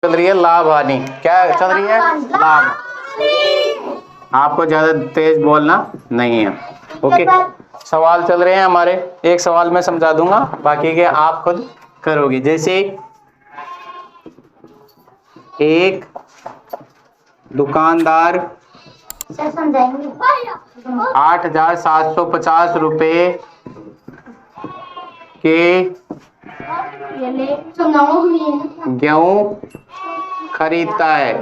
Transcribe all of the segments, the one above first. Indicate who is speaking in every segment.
Speaker 1: चल रही है लाभ हानि। क्या चल रही है? लाभ। आपको ज्यादा तेज बोलना नहीं है। ओके, सवाल चल रहे हैं हमारे। एक सवाल मैं समझा दूंगा, बाकी के आप खुद करोगे। जैसे एक दुकानदार 8,750 रुपए के गेहूं खरीदता है।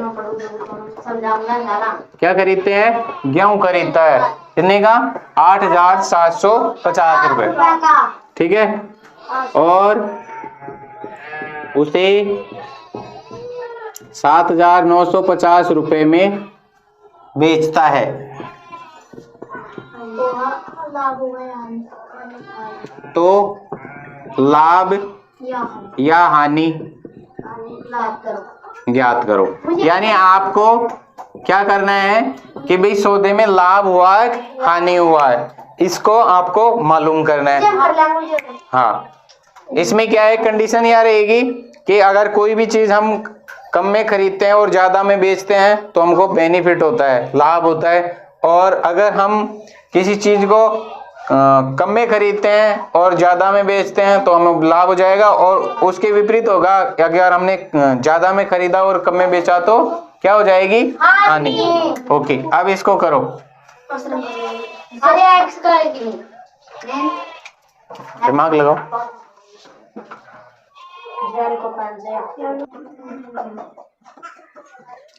Speaker 1: क्या खरीदते हैं? गेहूं खरीदता है। कितने का? 8,750 रुपए। ठीक है, और उसे 7,950 रुपए में बेचता है। तो लाभ या हानि ज्ञात करो। यानी आपको क्या करना है कि भाई सौदे में लाभ हुआ है, हानि हुआ है, इसको आपको मालूम करना है। हाँ, इसमें क्या है, कंडीशन यह रहेगी कि अगर कोई भी चीज हम कम में खरीदते हैं और ज्यादा में बेचते हैं तो हमको बेनिफिट होता है, लाभ होता है। और अगर हम किसी चीज को कम में खरीदते हैं और ज्यादा में बेचते हैं तो हमें लाभ हो जाएगा। और उसके विपरीत होगा, अगर हमने ज्यादा में खरीदा और कम में बेचा तो क्या हो जाएगी? हानि। ओके, अब इसको करो। दिमाग लगाओ।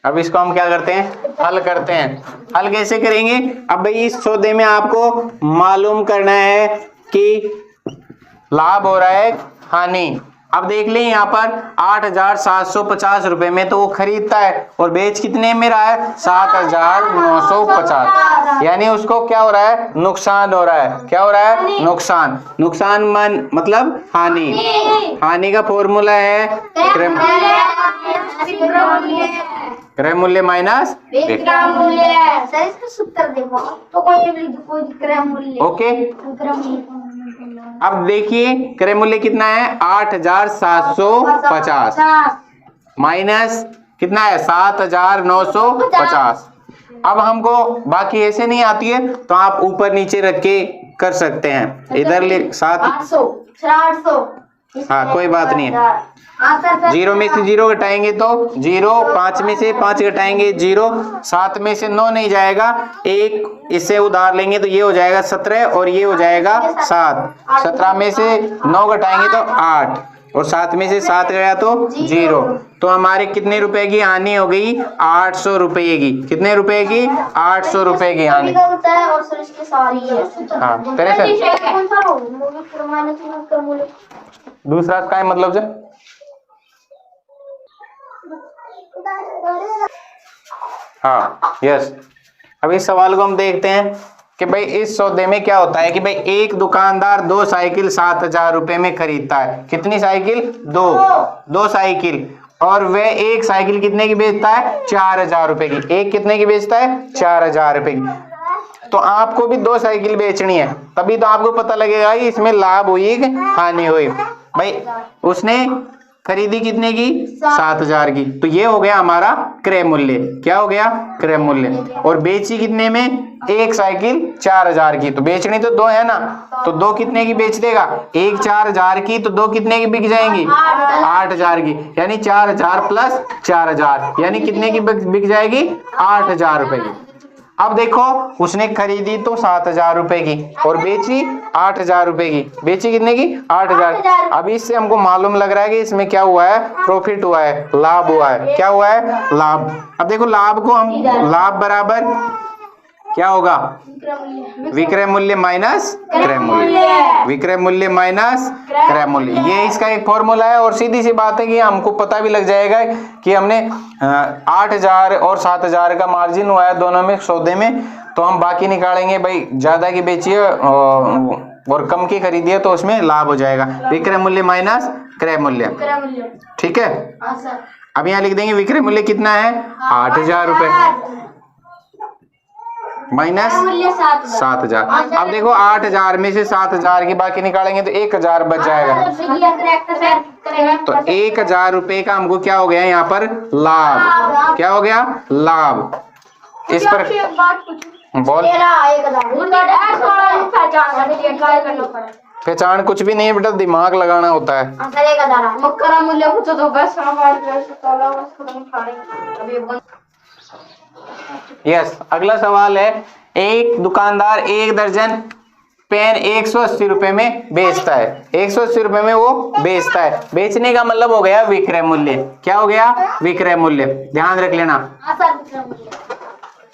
Speaker 1: अब इसको हम क्या करते हैं? हल करते हैं। हल कैसे करेंगे? अब भाई इस सौदे में आपको मालूम करना है कि लाभ हो रहा है, हानि। अब देख लें यहाँ पर 8,750 रुपए में तो वो खरीदता है और बेच कितने में रहा है? 7,950। यानी उसको क्या हो रहा है? नुकसान हो रहा है। क्या हो रहा है? नुकसान। नुकसान मतलब हानि। हानि का फॉर्मूला है क्रय मूल्य माइनस विक्रय मूल्य। ओके, अब देखिए क्रय मूल्य कितना है? 8,750 माइनस कितना है? 7,950। अब हमको बाकी ऐसे नहीं आती है तो आप ऊपर नीचे रख के कर सकते हैं। इधर ले 800। हाँ, कोई बात नहीं है। 0 में से 0 घटाएंगे तो 0, 5 में से 5 घटाएंगे 0, 7 में से 9 नहीं जाएगा, 1 इससे उधार लेंगे तो ये हो जाएगा 17 और ये हो जाएगा 7। 17 में से 9 घटाएंगे तो 8 और 7 में से 7 गया तो 0। तो हमारे कितने रुपए की हानि हो गई? 800 रुपए की। कितने रुपए की? 800 रुपए की हानि। हाँ, तेरे से दूसरा क्या है मतलब से? हाँ, यस। अब इस सवाल को हम देखते हैं कि भाई इस सौदे में क्या होता है कि भाई एक दुकानदार 2 साइकिल 7,000 रुपए में खरीदता है। कितनी साइकिल? 2 साइकिल। और वह एक साइकिल कितने की बेचता है? 4,000 रुपए की। एक कितने की बेचता है? 4,000 रुपए की। तो आपको भी 2 साइकिल बेचनी है, तभी तो आपको पता लगेगा कि इसमें लाभ हुई कि हानि हुई। भाई उसने खरीदी कितने की? 7,000 की। तो ये हो गया हमारा क्रय मूल्य। क्या हो गया? क्रय मूल्य। और बेची कितने में? एक साइकिल 4,000 की। तो बेचनी तो 2 है ना, तो 2 कितने की बेच देगा? एक 4,000 की, तो 2 कितने की बिक जाएंगी? 8,000 की। यानी 4,000 प्लस 4,000 यानी कितने की बिक जाएगी? 8,000 रुपए की। अब देखो उसने खरीदी तो 7,000 रुपए की और बेची 8,000 रुपए की। बेची कितने की? 8,000। अब इससे हमको मालूम लग रहा है कि इसमें क्या हुआ है? प्रॉफिट हुआ है, लाभ हुआ है। क्या हुआ है? लाभ। अब देखो लाभ को हम, लाभ बराबर क्या होगा? विक्रय मूल्य माइनस क्रय मूल्य। विक्रय मूल्य माइनस क्रय मूल्य, ये इसका एक फॉर्मूला है। और सीधी सी बात है कि हमको पता भी लग जाएगा कि हमने 8,000 और 7,000 का मार्जिन हुआ है दोनों में सौदे में, तो हम बाकी निकालेंगे। भाई ज्यादा की बेचिए और कम की खरीदिए तो उसमें लाभ हो जाएगा। विक्रय मूल्य माइनस क्रय मूल्य। ठीक है, अब यहाँ लिख देंगे विक्रय मूल्य कितना है? 8,000 रुपए। माइनस 7,000। अब देखो 8,000 में से 7,000 की बाकी निकालेंगे तो 1,000 बच जाएगा। तो 1,000 रुपए का हमको क्या हो गया यहाँ पर लाभ। क्या हो गया लाभ। इस पर बोल पहचान कुछ भी नहीं बेटा, दिमाग लगाना होता है। यस, अगला सवाल है, एक दुकानदार 1 दर्जन पेन 180 रुपए में बेचता है। 180 रुपए में वो बेचता है। बेचने का मतलब हो गया विक्रय मूल्य। क्या हो गया विक्रय मूल्य, ध्यान रख लेना।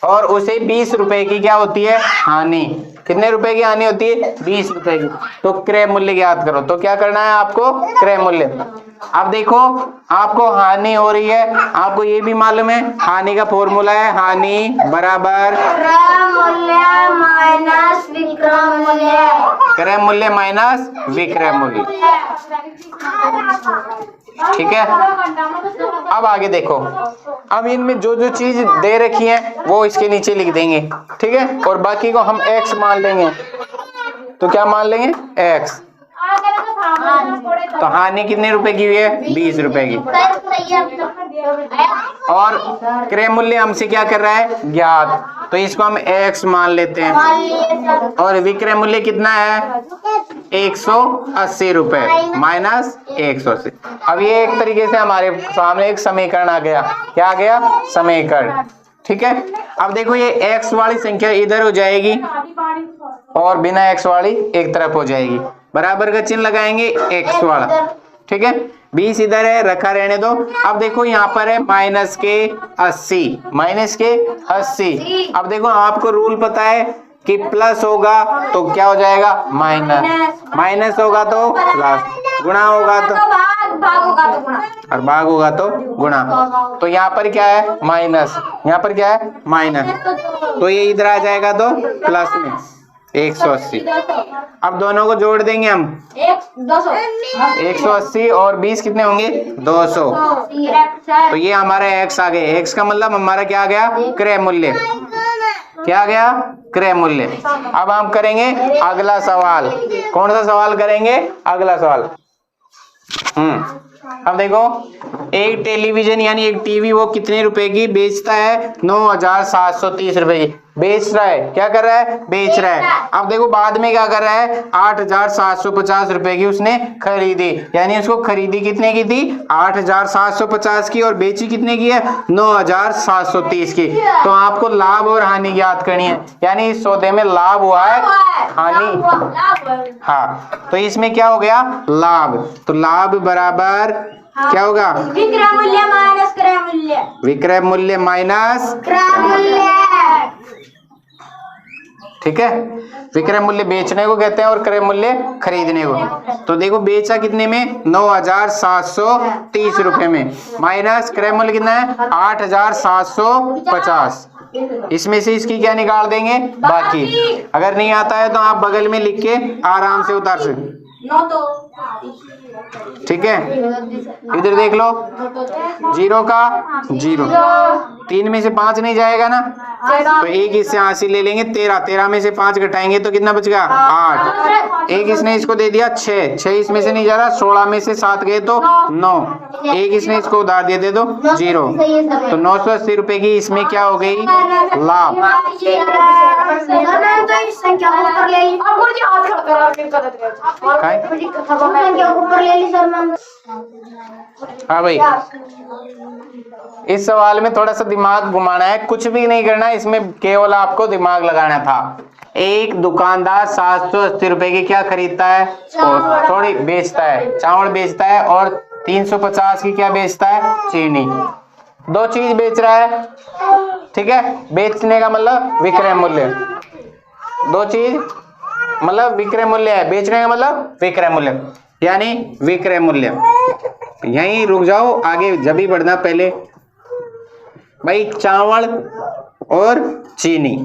Speaker 1: और उसे 20 रुपए की क्या होती है हानि। कितने रुपए की हानि होती है 20 रुपए की। तो क्रय मूल्य ज्ञात करो। तो क्या करना है आपको क्रय मूल्य। अब देखो आपको हानि हो रही है, आपको ये भी मालूम है हानि का फॉर्मूला है हानि बराबर क्रय मूल्य माइनस विक्रय मूल्य। ठीक है, अब आगे देखो। अब इनमें जो जो चीज दे रखी है वो इसके नीचे लिख देंगे। ठीक है, और बाकी को हम x मान लेंगे। तो क्या मान लेंगे x। तो हानि कितने रुपए की हुई है 20 रुपए की। और क्रय मूल्य हमसे क्या कर रहा है ज्ञात, तो इसको हम x मान लेते हैं। और विक्रय मूल्य कितना है 180 रुपए माइनस 180। अब ये एक तरीके से हमारे सामने एक समीकरण आ गया। क्या आ गया समीकरण। ठीक है, अब देखो ये x वाली संख्या इधर हो जाएगी और बिना x वाली एक तरफ हो जाएगी। बराबर का चिन्ह लगाएंगे x वाला। ठीक है, 20 इधर है रखा रहने दो। अब देखो यहाँ पर है माइनस के 80। अब देखो आपको रूल पता है कि प्लस होगा तो क्या हो जाएगा माइनस, माइनस होगा तो प्लस, गुणा होगा तो और भाग होगा तो गुणा। तो यहाँ पर क्या है माइनस, यहाँ पर क्या है माइनस, तो ये इधर आ जाएगा तो प्लस में 180। अब दोनों को जोड़ देंगे हम 180 और 20 कितने होंगे 200। तो ये हमारा x आ गया। x का मतलब हमारा क्या आ गया क्रय मूल्य। क्या आ गया क्रय मूल्य। अब हम करेंगे अगला सवाल। कौन सा सवाल करेंगे अगला सवाल। अब देखो एक टेलीविजन यानी एक टीवी वो कितने रुपए की बेचता है 9,730 रुपए की बेच रहा है। क्या कर रहा है बेच रहा है। अब देखो बाद में क्या कर रहा है 8,750 रुपए की उसने खरीदी, यानी उसको खरीदी कितने की थी 8,750 की और बेची कितने की है 9,730 की। तो आपको लाभ और हानि ज्ञात करनी है, यानी इस सौदे में लाभ हुआ है हानि। हाँ, तो इसमें क्या हो गया लाभ। तो लाभ बराबर क्या होगा विक्रय मूल्य माइनस क्रय मूल्य। विक्रय मूल्य माइनस क्रय मूल्य। ठीक है, विक्रय मूल्य बेचने को कहते हैं और क्रय मूल्य खरीदने को। तो देखो बेचा कितने में 9,730 रुपए में माइनस क्रय मूल्य कितना है 8,750। इसमें से इसकी क्या निकाल देंगे बाकी। अगर नहीं आता है तो आप बगल में लिख के आराम से उतार सकते। ठीक है, इधर देख लो 0 का 0, 3 में से 5 नहीं जाएगा ना, तो एक इससे 80 ले लेंगे 13 में से 5 घटाएंगे तो कितना बचेगा 8। एक इसने इसको दे दिया 6 इसमें से नहीं जा रहा, 16 में से 7 गए तो 9। एक इसने इसको उधार दे दो 0। तो 980 रुपए की इसमें क्या हो गई लाभ। हाँ भाई, इस सवाल में थोड़ा सा दिमाग घुमाना है, कुछ भी नहीं करना है, इसमें केवल आपको दिमाग लगाना था। एक दुकानदार 780 रुपए की क्या खरीदता है सॉरी बेचता है, चावल बेचता है और 350 की क्या बेचता है चीनी। दो चीज बेच रहा है। ठीक है, बेचने का मतलब विक्रय मूल्य, दो चीज मतलब विक्रय मूल्य है, बेचने का मतलब विक्रय मूल्य, यानी विक्रय मूल्य। यहीं रुक जाओ, आगे जब भी बढ़ना पहले भाई चावल और चीनी।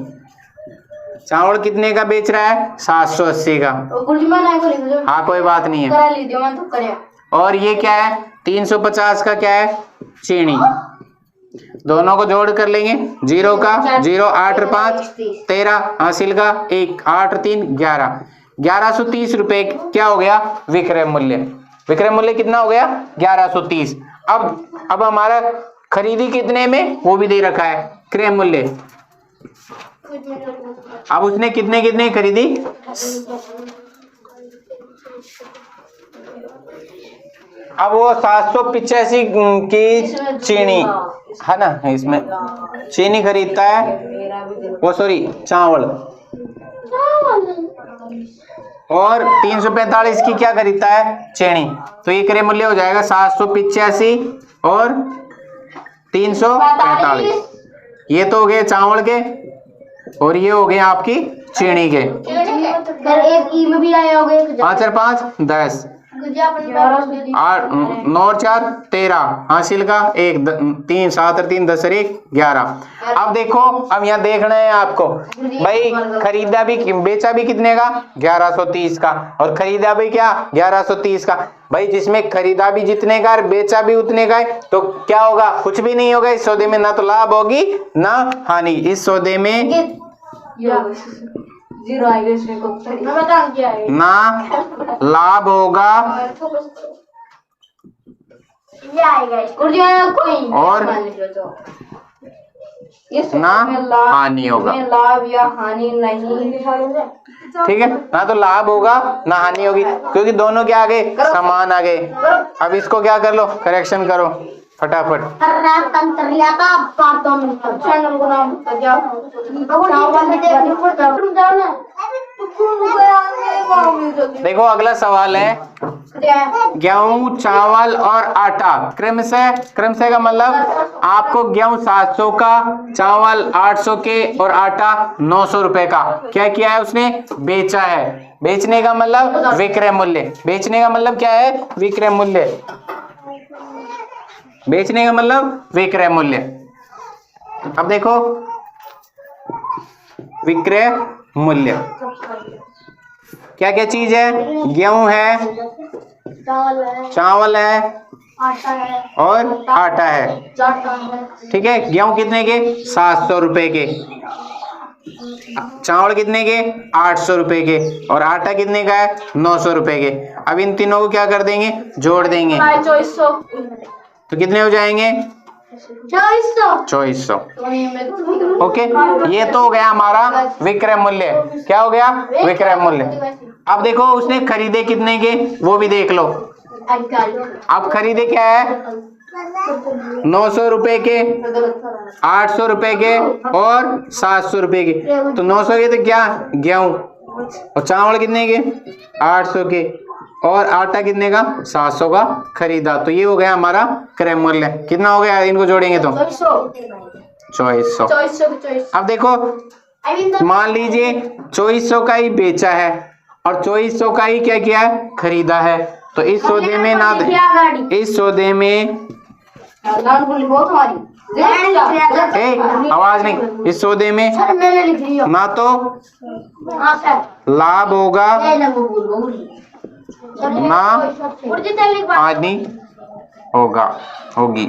Speaker 1: चावल कितने का बेच रहा है 780 का। हाँ कोई बात नहीं है। और ये क्या है 350 का क्या है चीनी। दोनों को जोड़ कर लेंगे, 0 का 0, 8 और 5 13, हासिल का 1, 8 और 3 11, 1130 रुपए क्या हो गया विक्रय मूल्य। विक्रय मूल्य कितना हो गया 1130। अब हमारा खरीदी कितने में वो भी दे रखा है क्रय मूल्य। अब उसने कितने कितने खरीदी, अब वो 785 की चीनी है ना, इसमें चीनी खरीदता है, वो सॉरी चावल, और 345 की क्या खरीदता है चीनी। तो ये क्रय मूल्य हो जाएगा 785 और 345। ये तो हो गए चावल के और ये हो गए आपकी चीनी के। 5 और 5 10, 8 9 और 4 13, हासिल का 1, 3 7 और 3 10 और 1 11। अब देखो, अब यहाँ देखना है आपको भाई, खरीदा भी बेचा भी कितने का 1130 का, और खरीदा भी क्या 1130 का। भाई जिसमें खरीदा भी जितने का और बेचा भी उतने का है, तो क्या होगा, कुछ भी नहीं होगा इस सौदे में, ना तो लाभ होगी ना हानि। इस सौदे में ना लाभ होगा और ना हानि होगा।
Speaker 2: लाभ या हानि नहीं,
Speaker 1: ठीक है, ना तो लाभ होगा ना हानि होगी, क्योंकि दोनों क्या आ गए समान आ गए। अब इसको क्या कर लो, करेक्शन करो फटाफट। देखो अगला सवाल है, गेहूं चावल और आटा क्रमशः का मतलब आपको गेहूं 700 का, चावल 800 के और आटा 900 रुपए का क्या किया है उसने, बेचा है। बेचने का मतलब विक्रय मूल्य, बेचने का मतलब क्या है विक्रय मूल्य, बेचने का मतलब विक्रय मूल्य। अब देखो विक्रय मूल्य क्या क्या चीज है, गेहूं है, चावल है और आटा है। ठीक है, गेहूं कितने के 700 रुपए के, चावल कितने के 800 रुपए के, और आटा कितने का है 900 रुपए के। अब इन तीनों को क्या कर देंगे, जोड़ देंगे, तो कितने हो जाएंगे 2400। ओके, ये तो हो गया हमारा विक्रय मूल्य। क्या हो गया विक्रय मूल्य। अब देखो उसने खरीदे कितने के वो भी देख लो। अब खरीदे क्या है 900 रुपए के, 800 रुपए के और 700 रुपए के। तो 900 के तो क्या गेहूं, और चावल कितने के 800 के, और आटा कितने का 700 का खरीदा। तो ये हो गया हमारा क्रय मूल्य। कितना हो गया, इनको जोड़ेंगे तो 2400। अब देखो मान लीजिए 2400 का ही बेचा है और 2400 का ही क्या किया है खरीदा है। तो इस सौदे में ना, इस सौदे में आवाज नहीं, इस सौदे में ना तो लाभ होगा ना हानि होगा होगी।